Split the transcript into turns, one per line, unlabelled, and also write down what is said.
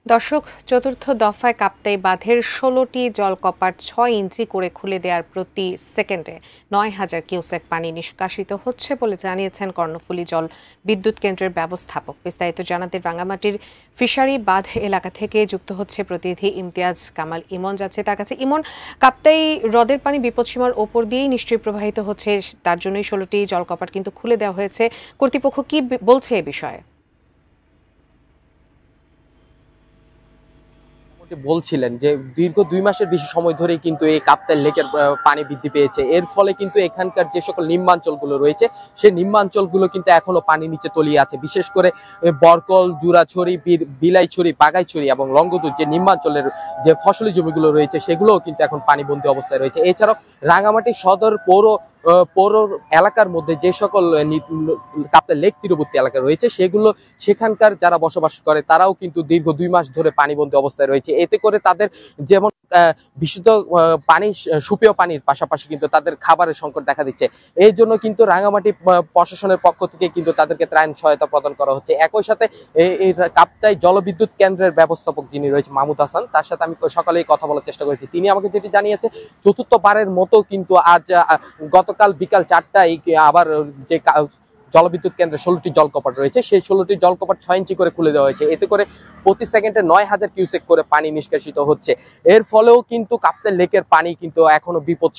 দর্শক, চতুর্থ দফায় কাপ্তাই বাঁধের ১৬টি জলকপাট ৬ ইঞ্চি করে খুলে দেওয়ার প্রতি সেকেন্ডে ৯,০০০ কিউসেক পানি নিষ্কাশিত হচ্ছে বলে জানিয়েছেন কর্ণফুলী জল বিদ্যুৎ কেন্দ্রের ব্যবস্থাপক। বিস্তারিত জানাতে রাঙামাটির ফিশারি বাঁধ এলাকা থেকে যুক্ত হচ্ছে প্রতিনিধি ইমতিয়াজ কামাল ইমন। যাচ্ছে তার কাছে। ইমন, কাপ্তাই হ্রদের পানি বিপদসীমার ওপর দিয়েই নিশ্চয়ই প্রবাহিত হচ্ছে, তার জন্যই ১৬টি জলকপাট কিন্তু খুলে দেওয়া হয়েছে। কর্তৃপক্ষ কি বলছে এ বিষয়ে?
বলছিলেন যে দীর্ঘ ২ মাসের বেশি সময় ধরে কিন্তু এই কাপ্তাই লেকের পানি বৃদ্ধি পেয়েছে। এর ফলে কিন্তু এখানকার যে সকল নিম্নাঞ্চলগুলো রয়েছে সেই নিম্নাঞ্চলগুলো কিন্তু এখনো পানির নিচে তলিয়ে আছে। বিশেষ করে বরকল, জুরাছড়ি, বিলাইছড়ি, বাগাইছড়ি এবং লংগদুর যে নিম্নাঞ্চলের যে ফসলি জমিগুলো রয়েছে সেগুলোও কিন্তু এখন পানিবন্দী অবস্থায় রয়েছে। এছাড়াও রাঙামাটি সদর পৌর এলাকার মধ্যে যে সকল কাপ্তাই লেক তীরবর্তী এলাকা রয়েছে সেখানকার যারা বসবাস করে তারাও কিন্তু দীর্ঘ ২ মাস ধরে পানিবন্দী অবস্থায় রয়েছে। এতে করে তাদের যেমন বিশুদ্ধ পানি, সুপেয় পানির পাশাপাশি কিন্তু তাদের খাবারের সংকট দেখা দিচ্ছে। এই জন্য কিন্তু রাঙামাটি প্রশাসনের পক্ষ থেকে কিন্তু তাদেরকে ত্রাণ সহায়তা প্রদান করা হচ্ছে। একই সাথে এই কাপ্তাই জলবিদ্যুৎ কেন্দ্রের ব্যবস্থাপক যিনি রয়েছে মাহমুদ হাসান, তার সাথে আমি সকালেই কথা বলার চেষ্টা করেছি। তিনি আমাকে যেটি জানিয়েছে, চতুর্থবারের মতো কিন্তু আজ গতকাল বিকাল ৪টায় আবার যে জলবিদ্যুৎ কেন্দ্রে ১৬টি জলকপাট রয়েছে সেই ১৬টি জলকপাট ৬ ইঞ্চি করে খুলে দেওয়া হয়েছে। এতে করে প্রতি সেকেন্ডে ৯,০০০ কিউসেক করে পানি নিষ্কাশিত হচ্ছে। এর ফলেও কিন্তু কাপ্তাই লেকের পানি কিন্তু এখনো বিপদ